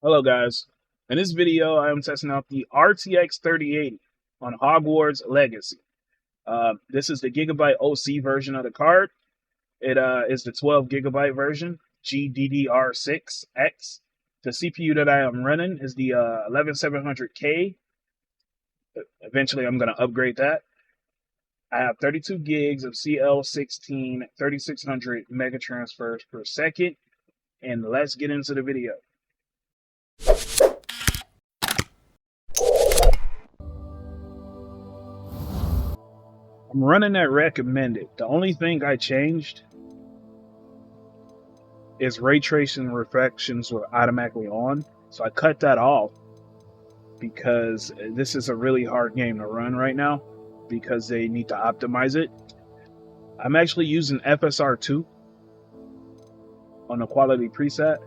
Hello guys, in this video I am testing out the RTX 3080 on Hogwarts Legacy. This is the Gigabyte OC version of the card. It is the 12 gigabyte version, GDDR6X. The CPU that I am running is the 11700K. Eventually I'm going to upgrade that. I have 32 gigs of CL16 3600 mega transfers per second, and let's get into the video. I'm running that recommended. The only thing I changed is ray tracing reflections were automatically on. So I cut that off because this is a really hard game to run right now because they need to optimize it. I'm actually using FSR2 on the quality preset.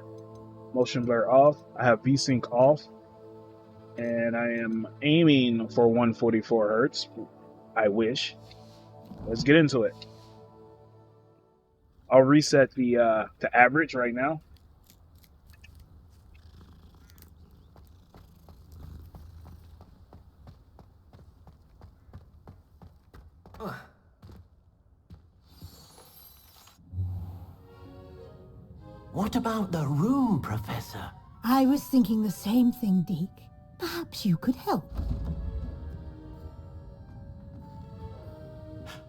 Motion blur off. I have VSync off. And I am aiming for 144 Hertz. I wish. Let's get into it. I'll reset the average right now. What about the room, Professor? I was thinking the same thing, Deke. Perhaps you could help.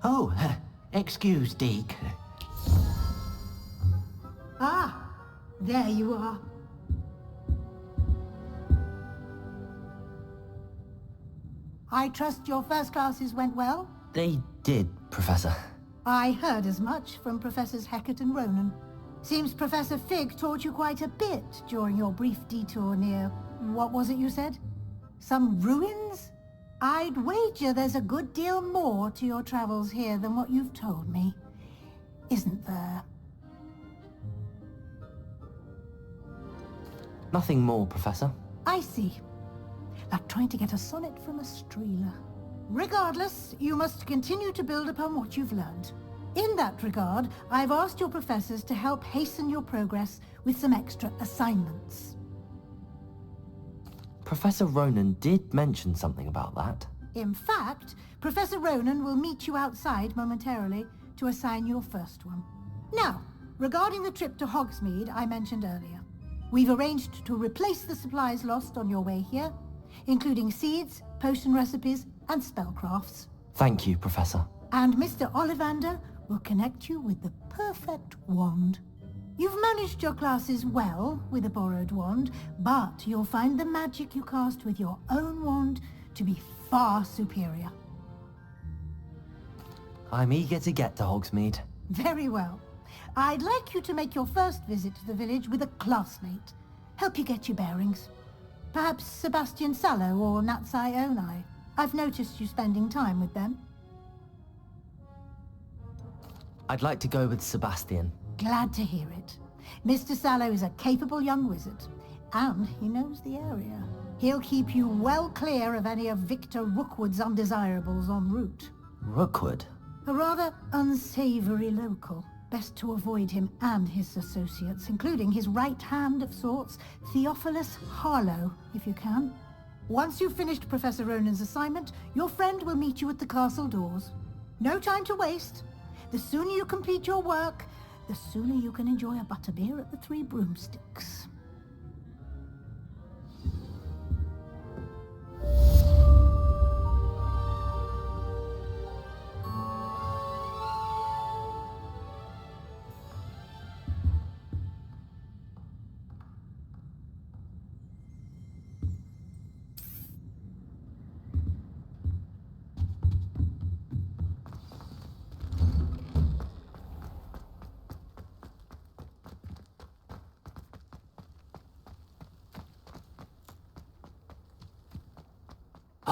Oh, excuse, Deke. Ah, there you are. I trust your first classes went well? They did, Professor. I heard as much from Professors Hecat and Ronan. Seems Professor Fig taught you quite a bit during your brief detour near... what was it you said? Some ruins? I'd wager there's a good deal more to your travels here than what you've told me. Isn't there? Nothing more, Professor. I see. Like trying to get a sonnet from a streeler. Regardless, you must continue to build upon what you've learned. In that regard, I've asked your professors to help hasten your progress with some extra assignments. Professor Ronan did mention something about that. In fact, Professor Ronan will meet you outside momentarily to assign your first one. Now, regarding the trip to Hogsmeade I mentioned earlier, we've arranged to replace the supplies lost on your way here, including seeds, potion recipes, and spellcrafts. Thank you, Professor. And Mr. Ollivander will connect you with the perfect wand. You've managed your classes well with a borrowed wand, but you'll find the magic you cast with your own wand to be far superior. I'm eager to get to Hogsmeade. Very well. I'd like you to make your first visit to the village with a classmate. Help you get your bearings. Perhaps Sebastian Sallow or Natsai Onai. I've noticed you spending time with them. I'd like to go with Sebastian. Glad to hear it. Mr. Sallow is a capable young wizard, and he knows the area. He'll keep you well clear of any of Victor Rookwood's undesirables en route. Rookwood? A rather unsavory local. Best to avoid him and his associates, including his right hand of sorts, Theophilus Harlow, if you can. Once you've finished Professor Ronan's assignment, your friend will meet you at the castle doors. No time to waste. The sooner you complete your work, the sooner you can enjoy a butterbeer at the Three Broomsticks.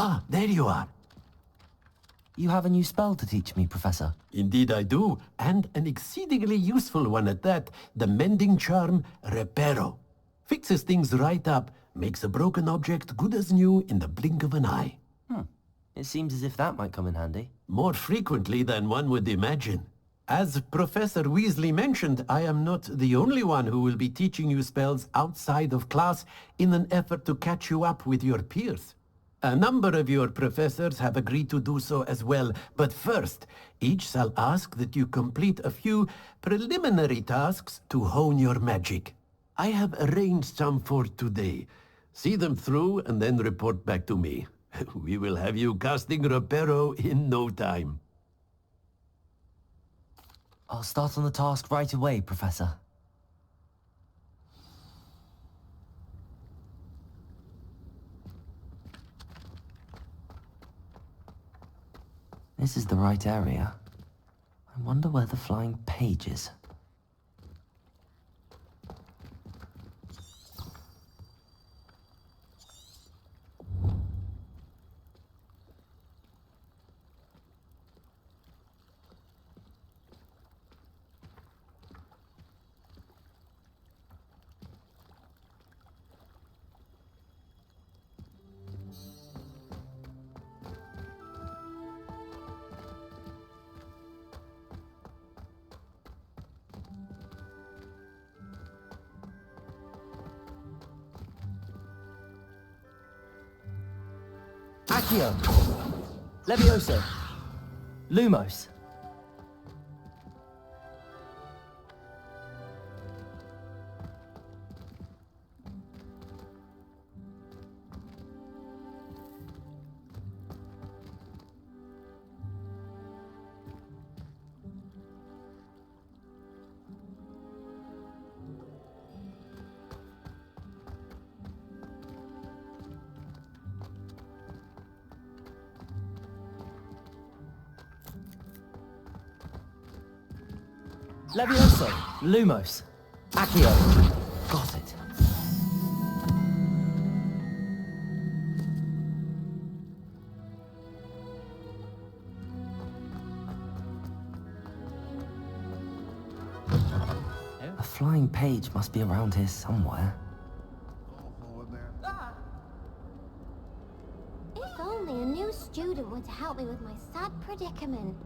Ah, there you are. You have a new spell to teach me, Professor. Indeed I do, and an exceedingly useful one at that. The mending charm, Reparo. Fixes things right up, makes a broken object good as new in the blink of an eye. It seems as if that might come in handy. More frequently than one would imagine. As Professor Weasley mentioned, I am not the only one who will be teaching you spells outside of class in an effort to catch you up with your peers. A number of your professors have agreed to do so as well, but first, each shall ask that you complete a few preliminary tasks to hone your magic. I have arranged some for today. See them through and then report back to me. We will have you casting Reparo in no time. I'll start on the task right away, Professor. This is the right area. I wonder where the flying page is. Accio! Levioso! Lumos! Levioso! Lumos! Accio! Got it. A flying page must be around here somewhere. If only a new student were to help me with my sad predicament.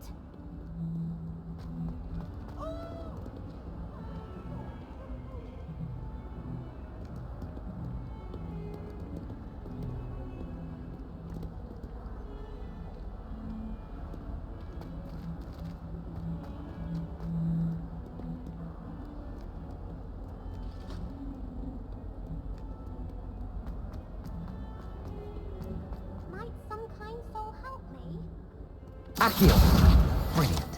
Might some kind soul help me? Accio! Brilliant.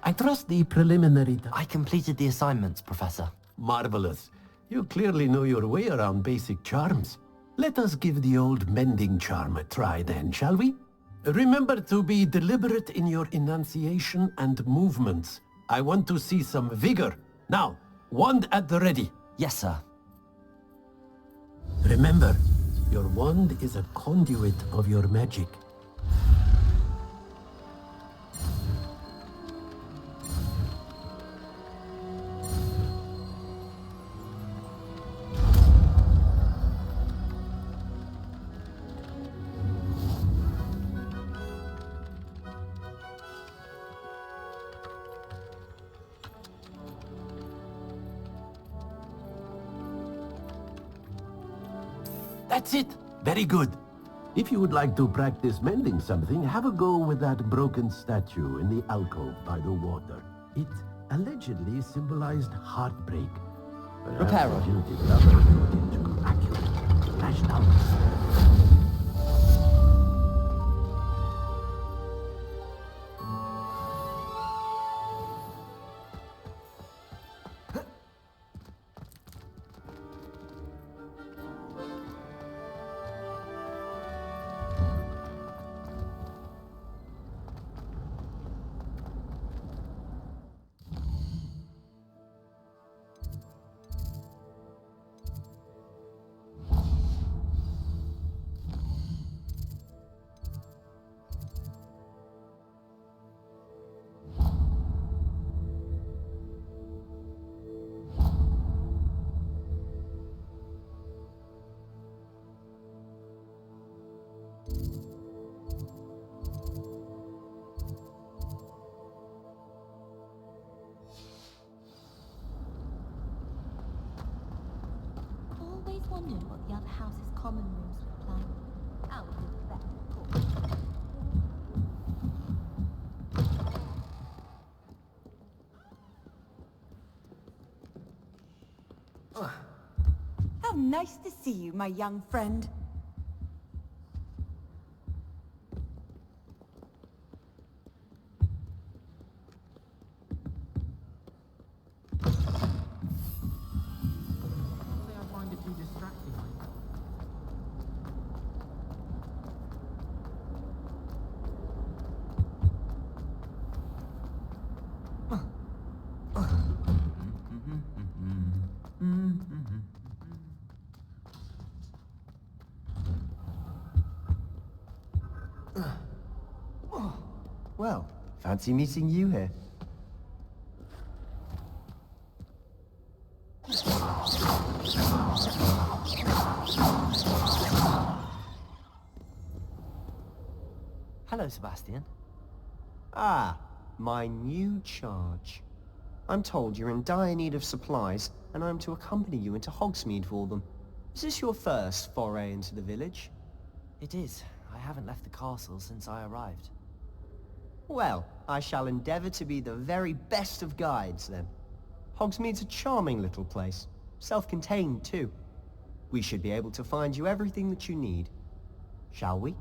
I trust the preliminary... I completed the assignments, Professor. Marvelous. You clearly know your way around basic charms. Let us give the old mending charm a try then, shall we? Remember to be deliberate in your enunciation and movements. I want to see some vigor. Now, wand at the ready. Yes, sir. Remember, your wand is a conduit of your magic. That's it! Very good. If you would like to practice mending something, have a go with that broken statue in the alcove by the water. It allegedly symbolized heartbreak. Reparo. Accurate. Lashed out. wondered what the other house's common rooms looked like. Ours is better, of course. How nice to see you, my young friend. Well, fancy meeting you here. Hello, Sebastian. Ah, my new charge. I'm told you're in dire need of supplies, and I'm to accompany you into Hogsmeade for them. Is this your first foray into the village? It is. I haven't left the castle since I arrived. Well, I shall endeavour to be the very best of guides, then. Hogsmeade's a charming little place. Self-contained, too. We should be able to find you everything that you need. Shall we?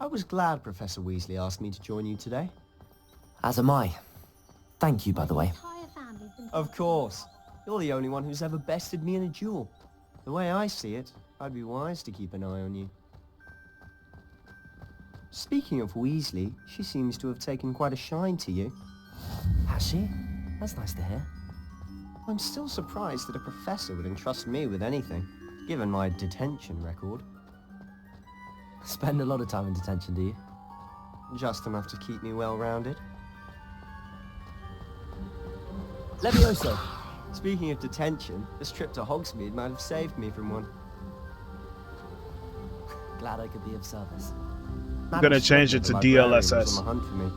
I was glad Professor Weasley asked me to join you today. As am I. Thank you, by the way. Entire family's been Of course. You're the only one who's ever bested me in a duel. The way I see it, I'd be wise to keep an eye on you. Speaking of Weasley, she seems to have taken quite a shine to you. Has she? That's nice to hear. I'm still surprised that a professor would entrust me with anything, given my detention record. Spend a lot of time in detention, do you? Just enough to keep me well-rounded. Levioso! Speaking of detention, this trip to Hogsmeade might have saved me from one. Glad I could be of service. I'm gonna change it to DLSS. On the hunt for me.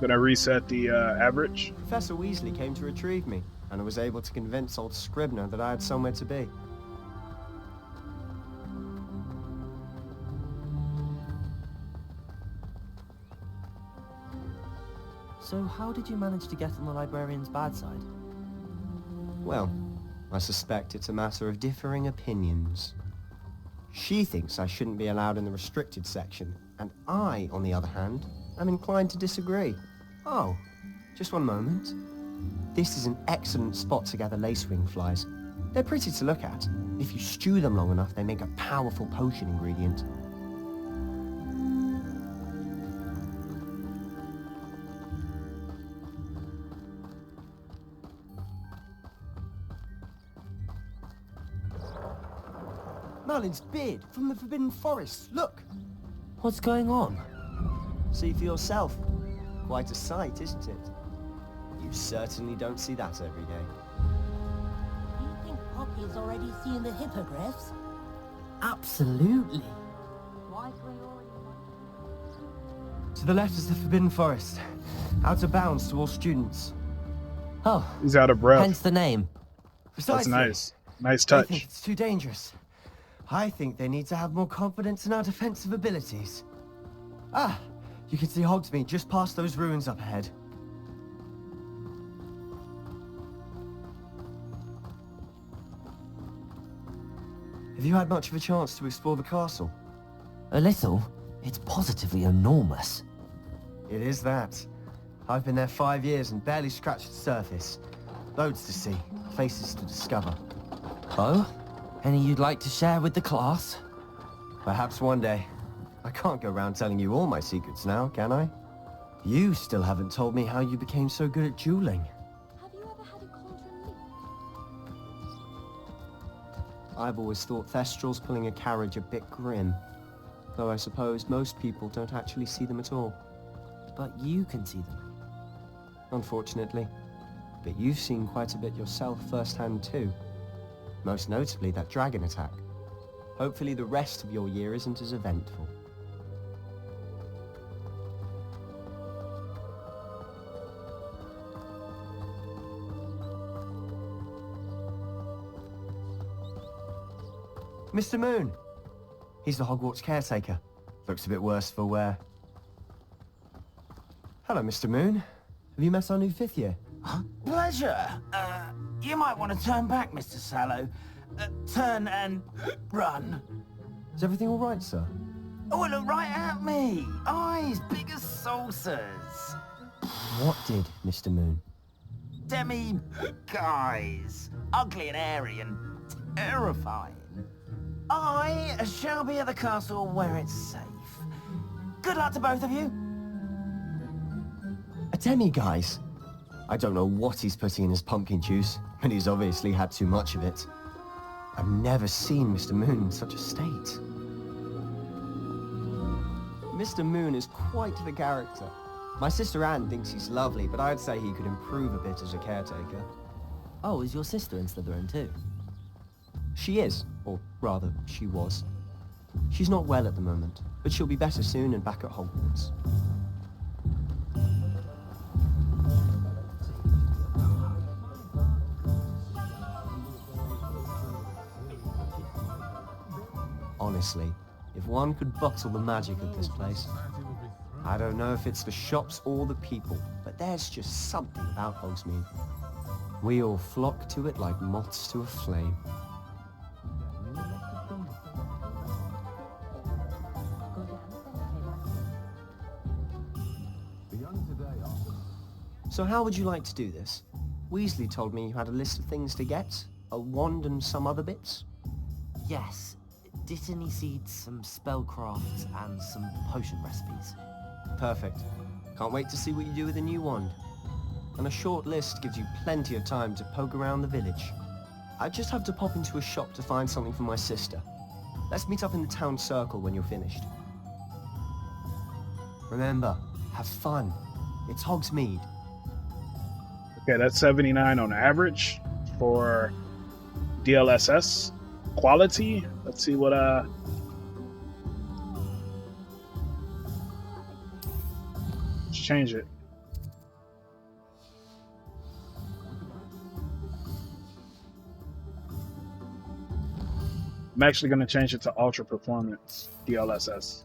Gonna reset the average. Professor Weasley came to retrieve me, and was able to convince old Scribner that I had somewhere to be. So how did you manage to get on the librarian's bad side? Well, I suspect it's a matter of differing opinions. She thinks I shouldn't be allowed in the restricted section, and I, on the other hand, am inclined to disagree. Oh, just one moment. This is an excellent spot to gather lacewing flies. They're pretty to look at. If you stew them long enough, they make a powerful potion ingredient. Merlin's beard from the Forbidden Forest. Look! What's going on? See for yourself. Quite a sight, isn't it? You certainly don't see that every day. Do you think Poppy's already seen the hippogriffs? Absolutely. Why do we already know? To the left is the Forbidden Forest. Out of bounds to all students. Oh, He's out of breath. hence the name. That's Precisely. nice. Nice I think touch. it's too dangerous. I think they need to have more confidence in our defensive abilities. Ah, you can see Hogsmeade just past those ruins up ahead. Have you had much of a chance to explore the castle? A little. It's positively enormous. It is that. I've been there 5 years and barely scratched the surface. Loads to see, places to discover. Oh? Any you'd like to share with the class? Perhaps one day. I can't go around telling you all my secrets now, can I? You still haven't told me how you became so good at dueling. Have you ever had a cauldron leak? I've always thought Thestrals pulling a carriage a bit grim. Though I suppose most people don't actually see them at all. But you can see them. Unfortunately. But you've seen quite a bit yourself firsthand too. Most notably that dragon attack. Hopefully the rest of your year isn't as eventful. Mr. Moon! He's the Hogwarts caretaker. Looks a bit worse for wear. Hello, Mr. Moon. Have you met our new 5th year? Pleasure. You might want to turn back, Mr. Sallow. Turn and run. Is everything all right, sir? Oh, look right at me. Eyes big as saucers. What did, Mr. Moon? Guys. Ugly and airy and terrifying. I shall be at the castle where it's safe. Good luck to both of you. A demi-guise? I don't know what he's putting in his pumpkin juice, but he's obviously had too much of it. I've never seen Mr. Moon in such a state. Mr. Moon is quite the character. My sister Anne thinks he's lovely, but I'd say he could improve a bit as a caretaker. Oh, is your sister in Slytherin too? She is, or rather, she was. She's not well at the moment, but she'll be better soon and back at Hogwarts. Honestly, if one could bottle the magic of this place. I don't know if it's the shops or the people, but there's just something about Hogsmeade. We all flock to it like moths to a flame. So how would you like to do this? Weasley told me you had a list of things to get, a wand and some other bits. Yes. Dittany seeds, some spellcrafts, and some potion recipes. Perfect. Can't wait to see what you do with the new wand. And a short list gives you plenty of time to poke around the village. I just have to pop into a shop to find something for my sister. Let's meet up in the town circle when you're finished. Remember, have fun. It's Hogsmeade. Okay, that's 79 on average for DLSS Quality. Let's see what let's change it. I'm actually going to change it to Ultra Performance DLSS.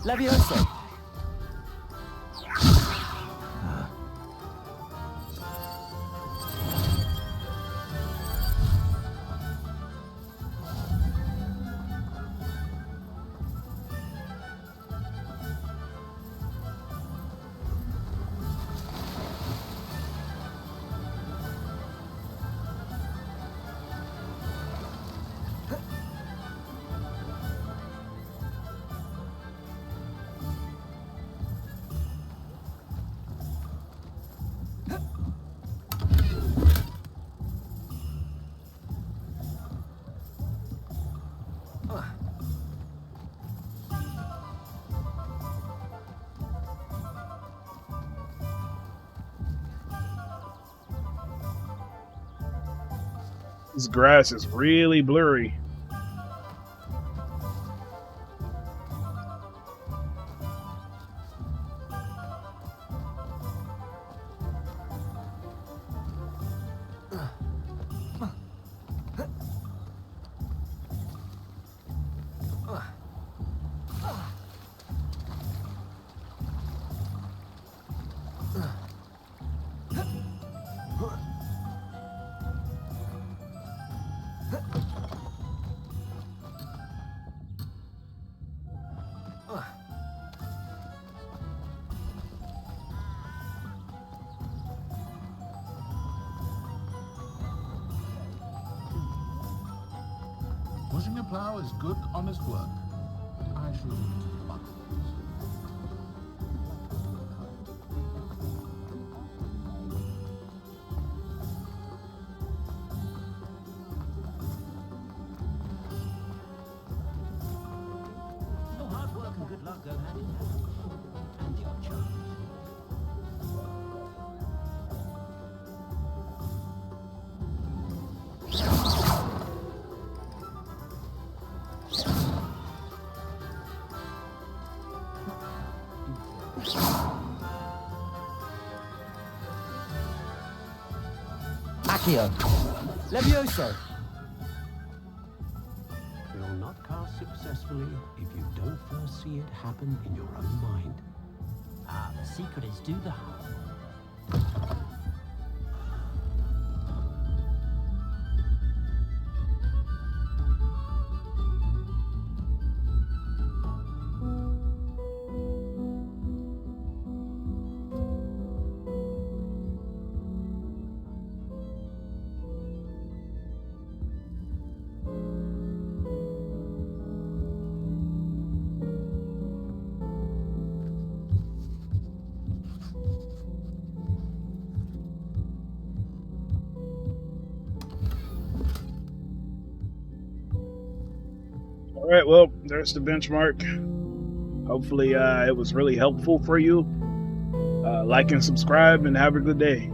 Levioso! This grass is really blurry. Pushing a plow is good, honest work. I shall buckle. Your hard work and good luck go hand in hand. And your charge. Accio. Levioso. Will not cast successfully if you don't first see it happen in your own mind. Ah, the secret is do the hard. All right, well, there's the benchmark. Hopefully it was really helpful for you. Like and subscribe, and have a good day.